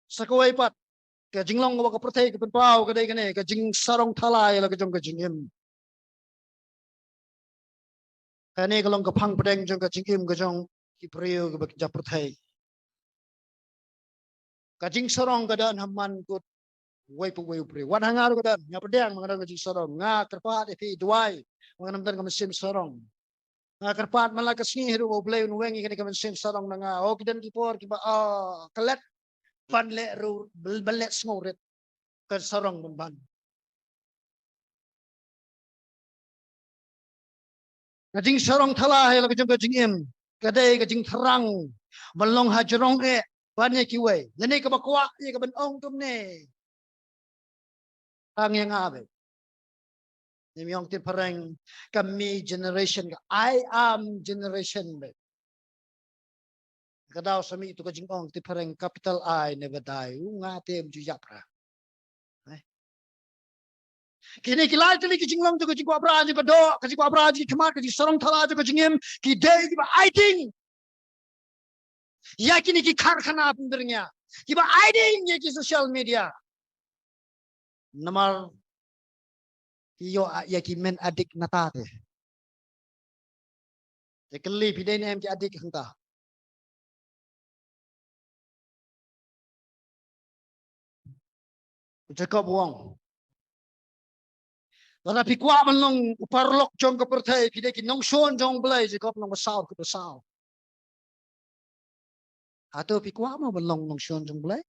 sakawai pat ka jinglong wa ka prothei ka penpau ka dei ka ne ka jing sarong thalai la ka jong ka jingim ka ne ka long ka phang pedeng jong ka jingim ka jong ki priu ka ja prothei ka jing sarong ka dan hamman kut wai pu wai priu wan hangar ka dan nya pedeng mangan ka jing sarong nga kerpat epi duai mangan dan ka mesin sarong nga kerpat mala ka sni hiru o bleu wengi ka mesin sarong na nga o kidan ki por ki ba kalet ban le ru balet smoret ka sarong ban ka jing sarong thala he la ka jong ka jing im ka dei ka jing tharang balong ha jrong e ban ye ki wei ne ka ba kwa ye ka ban ong tum ne ang yang ave ni mi ong tin parang kami generation ka I am generation be ka daw sa mi tu ka jing ong tin parang capital I never die nga tem ju yapra kini kilai tali ki jinglong tu ka jing kwa bra ji ka do ka jing kwa bra ji kmat ka jing sarong thala tu ka jingim ki dei ki ba aiting ya kini ki karkhana pindernya ki ba aiting ye ki social media namar yo ya ki men adik nata te ye kali pidai ne em ki adik hanta Jacob Wong Wala pikwa man long uparlok jong ka perthai pidai ki nong shon jong blai Jacob nong basau ku basau ato pikwa ma balong nong shon jong blai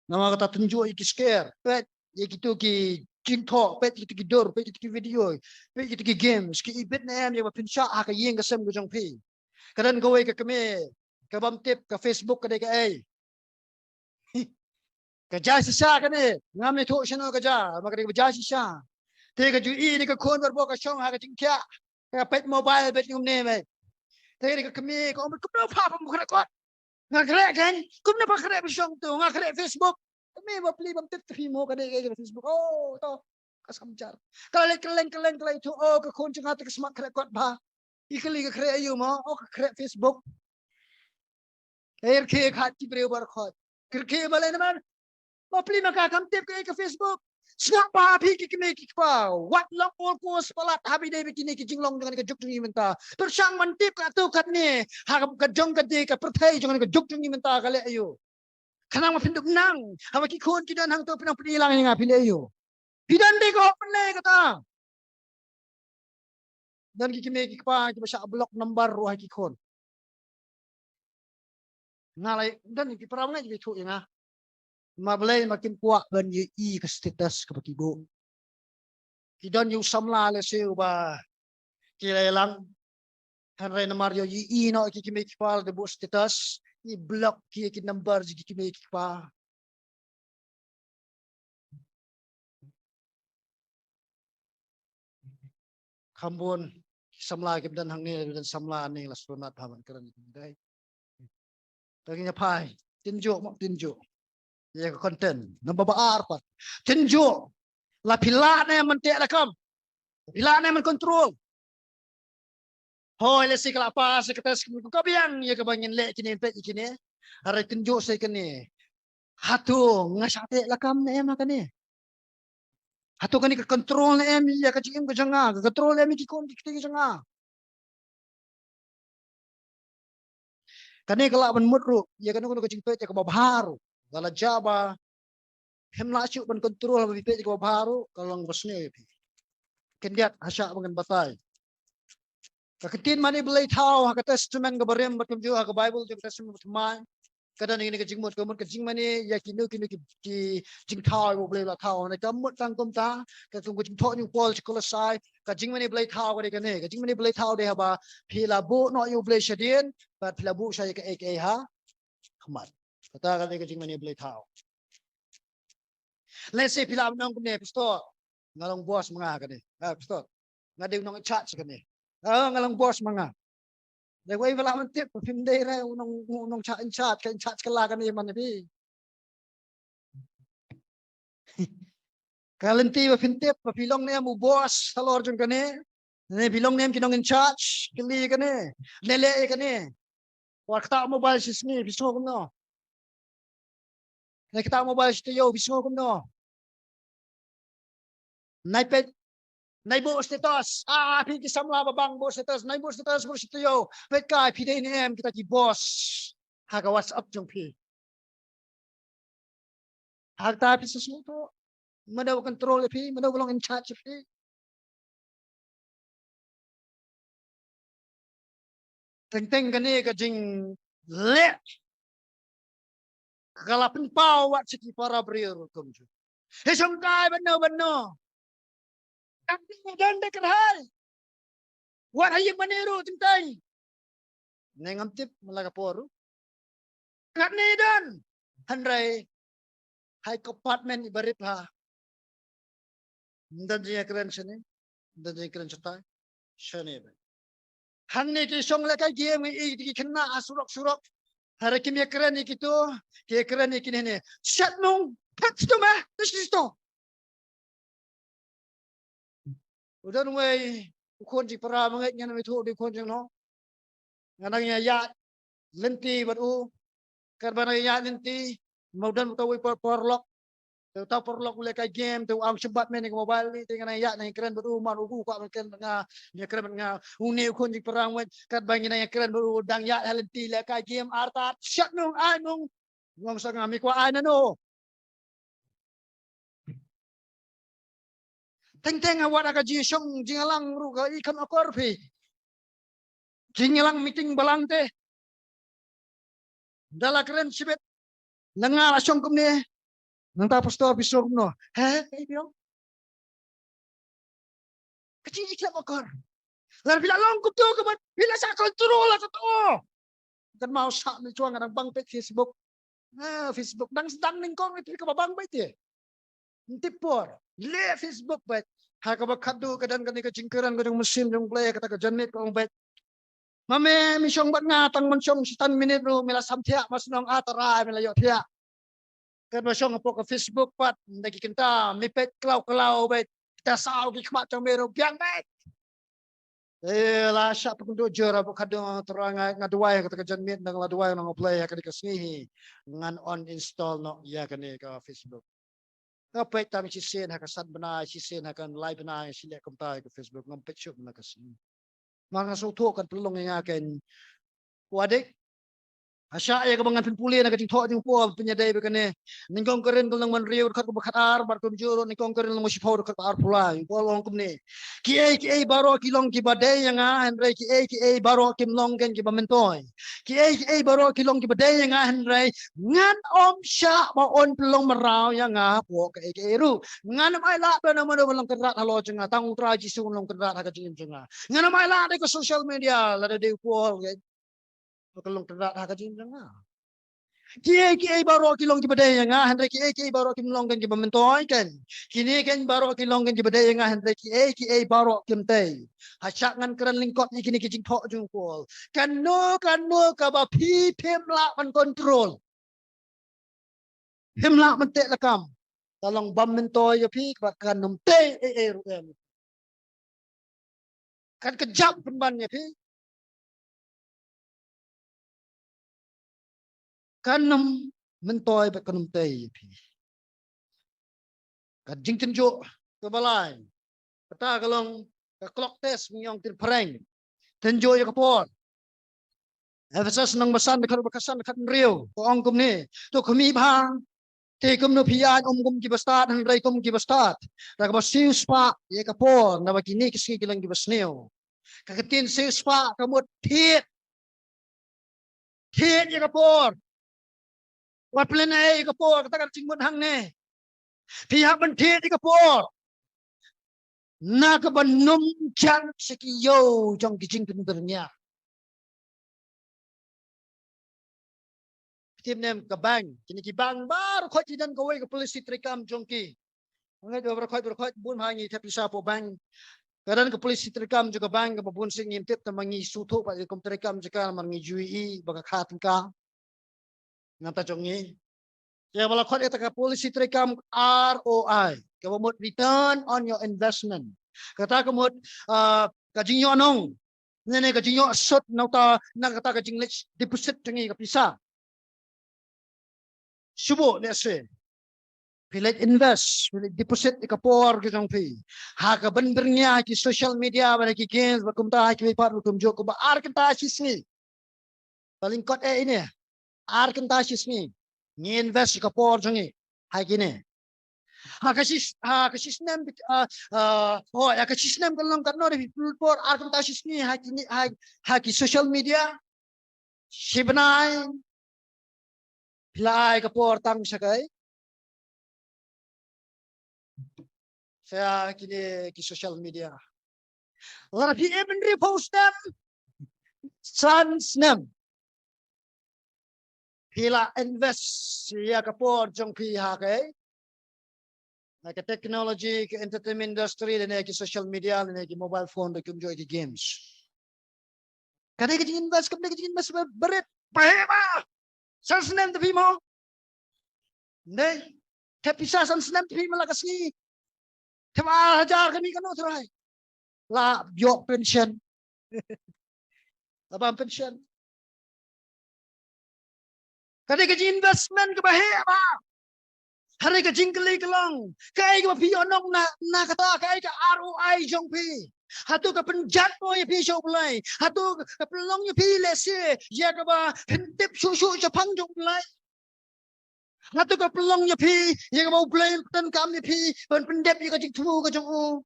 nama kata tunjuk iki scare pet ye gitu ki jingtho pet gitu ki dor pet gitu ki video pet gitu ki games ki ibet na em ye ba pinsha ha ka yeng ka sem ku jong pi kadan go ka kame ka bam tip ka Facebook ka dei ka ai ka ja sisa ka ne ngam ne tho shano ka ja ma ka dei ja sisa te ka ju i ni ka khon bar bo ka shong ha ka jing kya ka pet mobile pet ngum ne mai te ka kame ka om ku no pa pa mu ka ko nga kre kan kum na pa kre bi shong tu nga kre Facebook kami ba pli bam tit fi mo ka dei ka Facebook oh to kasamjar kala keleng tu oh ka khon chang ha te ka smak kre ko ba ikali ka kre ayu mo oh ka kre Facebook air ke khat ki bre bar khot kre bale naman mapli makakam-tip ka Facebook snap pa phi ki kme ki pa wat long all course palat habi dei bikini ki jinglong dengan ka juk tungi menta persang mantip ka tu kat ni ha ka jong ka de ka perthai jong ka juk tungi menta ka le ayo kanang ma pinduk nang ha ki khon ki dan hang tu pinang pinilang nga pile ayo pidan de ko pen ka ta dan ki kme ki pa ki ba blok number ro ha ki khon ngalai dan ki peram ngai ki thu nga mablay makin kuat ban ye i ka status ka pakibo kidan yu samla le se ba kilelang hanre na mario ye i no ki ki make file de bo status ni block ki number ji ki make pa khambon samla ki dan hang ne dan samla ni la sunat haman karan ni dai taginya pai tinjo mo tinjo ya content namba baar pa tinjo la pila na man te rakam pila na man control hoy le sikla pa se katas ko biang ya ka bangin le kini pet kini are tinjo se kini hatu ngasate lakam na em kani hatu kani ka control na em ya ka jing ka janga ka control em ki kon ki janga kani kala ban mutru ya kan ko jing pet ka baharu wala jaba hemla chu ban control ba pet ka baharu kalong bosne pi kendiat hasya bangan batai kakitin mani belai tahu hak testament ka barem batum ju hak bible ju testament mai kada ni ka jingmut ka mut ka jing mani ya kinu ki jing tahu belai la tahu na ka mut tang kum ta ka tung jing tho ni pol chikola sai ka jing mani belai tahu ka ne ka jing mani belai tahu de ba phila bu no yu belai shadien ba phila bu sai ka ek ha khamat kata ka ka jing mani belai tahu let's say phila nong ne pastor ngalong bos mga ka ne pastor ngadeng nong chat ka ne ngalang bos mga Lewai wala man tip pimday ra unong chat kala kan man bi kalanti wa pintip pa pilong na mo boss salor jung kane ne pilong nem kinong in charge kili kane lele kane Waktu mobile sini bisa kumno. Nek kita mobile studio bisa kumno. Naipet naibu status. Pi kisamla babang bo status. Naibu status bo studio. Pet kai pi DNM kita ki boss. Haga WhatsApp jong pi. Harta pi sesuatu. Mana control pi, mana belong in charge pi. Teng-teng kani ka jing le. Kalapin pau wat siki para brir kum ju. Hesam kai bano. Tak dan dekat hal. Wat hayang maniru tintay. Nengam tip malaga poru. Ngat ni dan. Handray high compartment ibarit ha. Ndan dia keren sini. Ndan dia keren cetai. Sini ba. Hanni ki song la kai game i kena surok. Hari kimia keren ni gitu. Kia keren ni kini ni. Sat mong pat tu mah. Terus tu. Udah nunggu ukon di para mengat ngan itu di ukon jengno. Nganangnya ya lenti baru. Karena ya lenti. Maudan tahu porlok. Tahu porlok boleh kai game. Tahu am sebat main di mobile ni. Tengah ya nang keren baru malu kau makan tengah. Ni keren tengah. Uni ukon di perang wen. Kat bangin yang keren baru dang ya lenti le kai game artat. Syak nung ai nung. Ngong sang ami ko ai na no. Teng-teng awak nak jisong jingalang ru ka ikan akor pi. Jingalang meeting balang teh. Dala keren sibet. Nengar asong kum ni. Nang tapos to bisog no. Biong. Kecil ikan akor. Lalu bila longkup tu ke bila sa kontrol lah to. Dan mau sak ni cuang nang bang pet Facebook. Facebook dang sedang ning kong itu ke babang bae ti. Tipor. Le Facebook bae. Ha ka bakadu kadang kani ka jingkeran kadang mesin jong play kata ka janit kong bae. Mame misyong bat ngatang mensyong sitan minit ru mila samtia mas nong atara mila yo tia. Kan masyong po ka Facebook pat ndagi kenta mipet klau bae. Kita saw ki kmat jong meru biang bae. La syak pun dojo ra kadang terang ngaduai kata ka janit nang laduai nang play ka dikasihi ngan on install no ya kani ka Facebook. Kapag kami sisen hakasan benai sisen hakan live benai sila kumpai ke Facebook ngampet syuk na kasi. Mga suto kan pelong yang akan wadik. Asya ya kebangan penpuli na kating tok ting pol penyadai bekane. Ningkong keren kelang man riu kat kebakat ar bar kum juro ningkong keren lang musipau kat ar pulai. Polong kum ni. Ki baro kilong ki badai yang henry ki baro kim long kan ki bamentoy. Ki baro kilong ki badai yang henry ngan om sya ba on pelong merau yang po ki ru. Ngan mai la ba na mo lang kerat halo jenga tang traji sun long kerat ha ka jenga. Ngan mai la de ko social media la de pol kalong terat ha kajing nga. Ki baro kilong ki badai nga handre ki baro kim long kan ki bamentoy kan. Kini kan baro kilong kan ki badai nga handre ki baro kim tay. Hasyak ngan keren lingkot ni kini kijing thok jung pol. Kanu ka ba pi pim la man kontrol. Pim la man tek lakam. Talong bamentoy ya pi ka kan num tay ru em. Kan kejap penban ya pi. Kanam mentoy ba kanum tay pi. Kajing tenjo ke balai. Kata kalong ka clock test miyong tin pareng. Tenjo ya kapor. Efesas nang basan dekat bakasan dekat riu. Ko ongkum ni. Tu kami bang. Te kum no pian kum ki bastat han rai kum ki bastat. Ta ka basiu spa ya kapor na bakini kisi kilang ki basneo. Kakatin siu spa kamut tit. Tit ya kapor. Wat plan ai kapor kata ka cingmut hang ne. Pihak menteri kapor. Na ka banum chan sekiyo jong kijing penternya. Tim nem ka bang, kini ki bang bar khoi ti dan kawai ka polisi trikam jong ki. Ngai do berkhoi bun hangi tapi sapo bang. Kadang ke polisi trikam juga bang ka babun sing intip tamangi suto pa kom trikam juga mangi jui baka khatin ka. Ngata jongi. Ya bala khot eta ka polisi trikam ROI. Kamot return on your investment. Kata kamot kajing yo nong Nene ka jinyo sot nauta nakata ka jinglech deposit tangi ka pisa. Subo ne se. Pilet invest, pilet deposit ikapor ke jong pi. Ha ka benbernya ki social media ba ki games ba kumta ki par kum jo ko ba ar kenta sisni. Paling kot ini. Ar kenta sisni. Ni invest ikapor jongi. Ha kini. Ha ka sistem oh ya ka sistem kalau kan no di por ar kenta sisni ha kini ha ki social media. Sibnai. Pilai kapor tang sakai. Saya kini ki social media. Lalu even repost them, sans them. Pila invest ya kapor jong pihak like technology, ke entertainment industry, dan ki social media, dan ki mobile phone, dan ki enjoy ki games. Kadang kita invest, kadang kita invest berit, pahema, sans them tapi mau. Ne, tapi sans them tapi malah kasih. Tema hajar kami kan terai. La biok pension. Apa pension? Kadang kita investment ke bahaya. Hari ke jingkeli kelong. Kai ke pionong na kata kai ke ROI jong pi. Hatu ke penjat mo ya pi show belai. Hatu ke pelong ya pi lese. Ya ke ba hentip susu Jepang jong belai. Hatu ke pelong ya pi. Ya ke ba belai ten kam ya pi. Ben pendep ya ke jing tu ke jong u.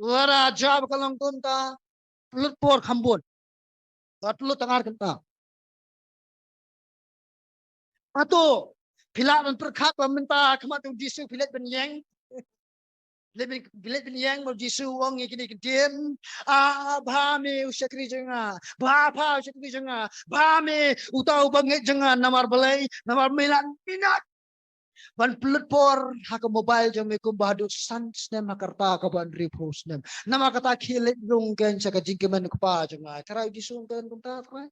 Wara jab kelong tunta. Pelut por khambun. Pelut tangar kenta. Hatu. Pilat dan perkat meminta kemat tu jisu pilat ben yang. Pilat ben yang mau jisu wong yang kini kediem. Bahame usyakri jenga. Bapa usyakri jenga. Bahame utau bangit jenga namar belai. Namar milan minat. Ban pelut por hak mobile jame kum bahadu sans nem hakarta ka ban repost nem. Nama kata kilit rung kan saka jingkeman kepa jenga. Tarai jisu kan kunta tarai.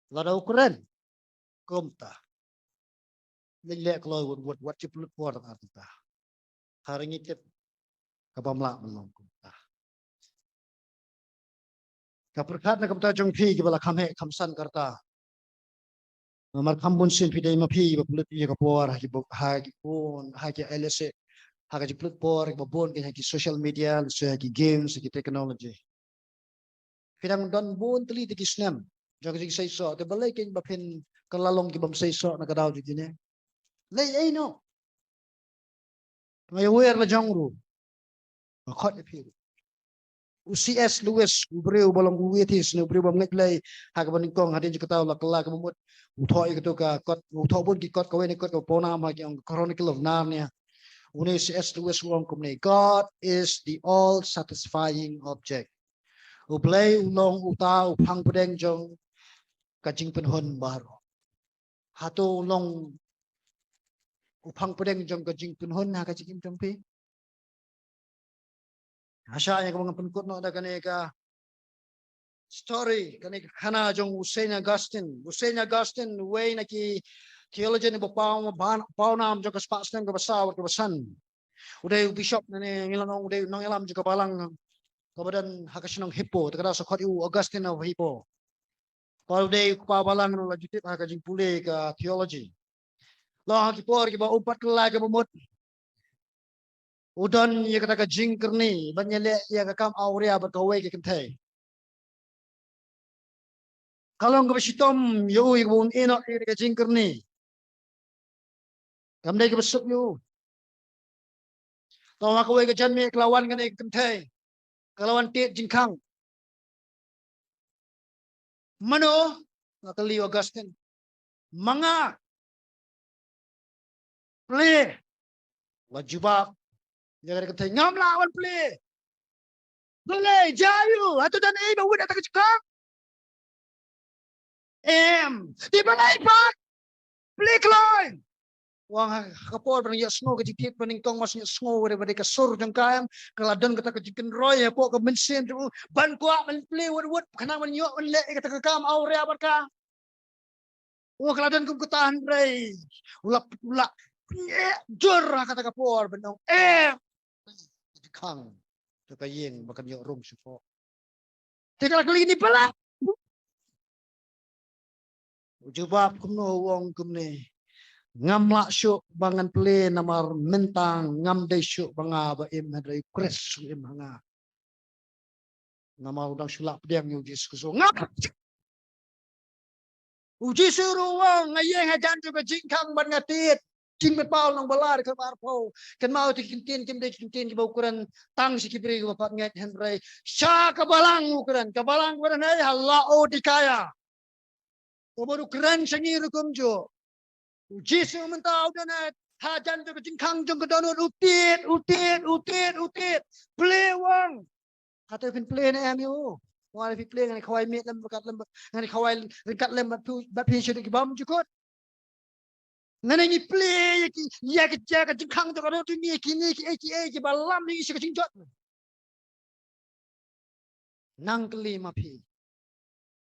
Lada ukuran. Kumta. Lelek kalau buat ceplut por tak kita. Hari ini kita kapamla melong kumta. Kaperkat nak kumta jong pi kibala kamhe kamsan karta. Nomor kambun sin pi dai mapi bapulut pi kapor haki pun haki ïaleh haki ceplut por babon haki social media haki games haki technology. Pidang don bon teli teki snam. Jangan jadi saya so. Tapi balai kini bapin kelalong kibam saya so nak kadau jadi ni. Lay no. May aware la jong ru. Makot ni piru. UCS Lewis ubreu bolong uwetis ni ubreu bam ngeklay hak baning kong hadin je kataw la kala kemut uthoi ketu ka kot uthoi bun ki kot kawen kot ko ponam ha yang Chronicle of Narnia. Uni UCS Lewis wong kumne. God is the all satisfying object. Ublay ulong uta upang pedeng jong kajing penhon baru. Hatu long upang pedeng jong kajing penhon ha kajing jompi. Asyanya kung mga penkut no ada kaneka story kaneka kana jong St. Augustine way na ki theology ni pau nam jong kaspasten ka basa ka basan. Uday bishop na ni ngilang uday nang ilam jong kapalang kabadan hakasinong Hippo takada sa kot Augustine of Hippo. Kalau day kapalang no lajutit hakajing puli ka theology. Lo hakipor ki ba upat kala ka bumut. Udon ya kata ka jingkerni banyale ya ka kam aurea berkawai ke kentai. Kalau ngapa sitom yo ibun enok ya ka jingkerni. Kamdai ke besuk yo. Tahu aku ke janme kelawan kan ke kentai. Kelawan tit jingkang. Mano nakali Augustine. Manga. Play. Wajibab. Jangan kata ngam lawan play. Play jayu. Atau dan iba wud atau kecekam. Di balai pak. Play kloy. Wang kapor berang ya snow kejikit bening kong masnya snow daripada kasur jangkam. Kaladan kata kejikin roy ya pok ke mensin tu. Ban kuat men play wud kena men yok men lek kata kekam aurea berka. Wah kaladan kum ketahan rey. Ulap jur kata kapor benong. Kang to kayeng makan yo rum sifo. Tekal kali ini pala. Ujubab kumno wong kumne. Ngam lak syuk bangan ple namar mentang ngam day syuk banga ba im hadai kres im hanga. Nama udang sulap pedang uji susu ngap. Uji suruh wong ngayeng hajan juga jingkang ban ngatit. Jing betpau nang balar ke barpau. Kan mau tikintin kim day kintin ke ukuran tang si kibri ke bapak ngat hendrai. Sya kabalang ukuran ay halao dikaya. Baru keren sengi rukum jo. Uji suruh mentau dan hajan juga jingkang jong kedonor utit. Pelewang. Atau fin play na amiu. Wala fi play ngani kawai mit lem bakat lem ngani kawai ringkat lem bat pin syudik bam jukut. Ngani ni play ya ki jingkang to karo tu ni ki balam ni isi kecing jot. Nang kelima pi.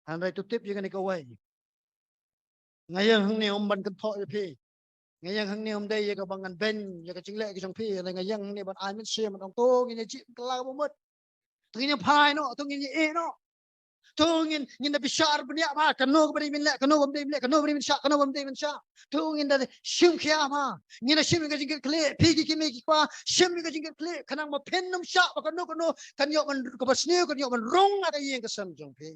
Andai tu tip ngani kawai. Ngayang hang ni omban kentok pi. Ngayang hang ni om day ya ka bangan ben ya ka cinglek ki jong pi ngayang hang ni ban ai mit sia man ong to ngini ji kelau bomut. Tungin pai no, tungin e no. Tungin na bishar bunya ma kanu bari min la kanu bari min sha tungin da shim kya ma ngina shim ga jingir kle pigi ki me ki kwa shim ga jingir kle kanang ma pen num sha ba kanu kan yo man ko basne kan yo man rong ada yeng ka sam jong pe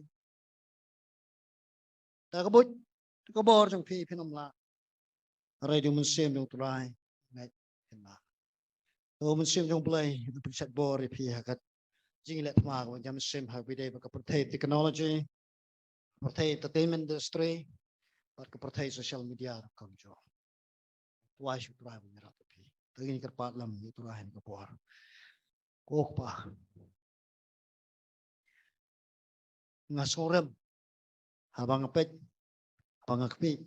ta ko bor jong pe pinum la rai du mun sem jong trai ngai na o mun sem jong play du chat bor pe hakat jing let ma ko jam sem ha bi de ba ka technology partai entertainment industry, ke partai social media kam jo. Tuai syuk tuai menyerap tapi. Tengin kerpat lam itu lain ke puar. Kok pa. Ngasorem. Abang apet. Abang akpi.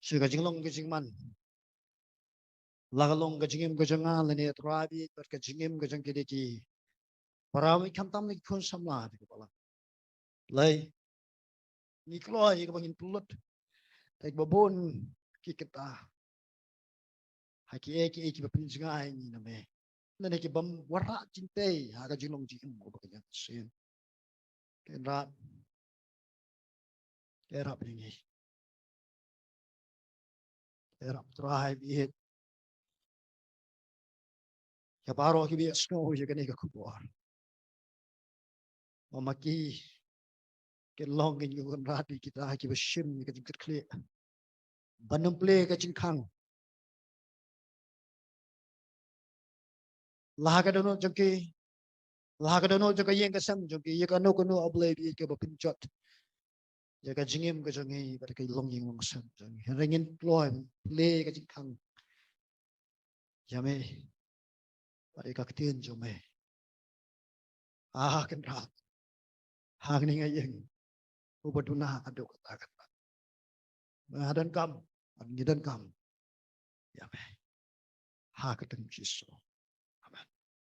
Syuk kajinglong kajingman. Lagalong kajingim kajangan lene turabi per kajingim kajang kidiki. Parami kam tam ni kun samla di kepala. Lai ni kloi ke bangin pulut. Tak babon kita. Haki bapinjngai ni name. Nene ki bam warak cintai ha ka jinglong jing ko ba kanya sin. Kenrat. Erap ni. Erap try it. Ya baro ki bi snow je kani ka kubor. Mamaki ke long in you rat kita ki bashim ka jingkit kle. Banam play ka jingkang. Lah ka dono jengki. Lah ka dono jengka yeng ka sam jengki ye ka no kono oblay bi ka bapinjot. Ya ka jingim ka jengi ba ka longing wang sam jengi. Ringin ploy play ka jingkang. Yame pada kaktian jome. Kenrat. Hang ni ngayeng. Ubaduna aduk kata-kata. Adan kam. Adan kam. Yame. Keteng jiso.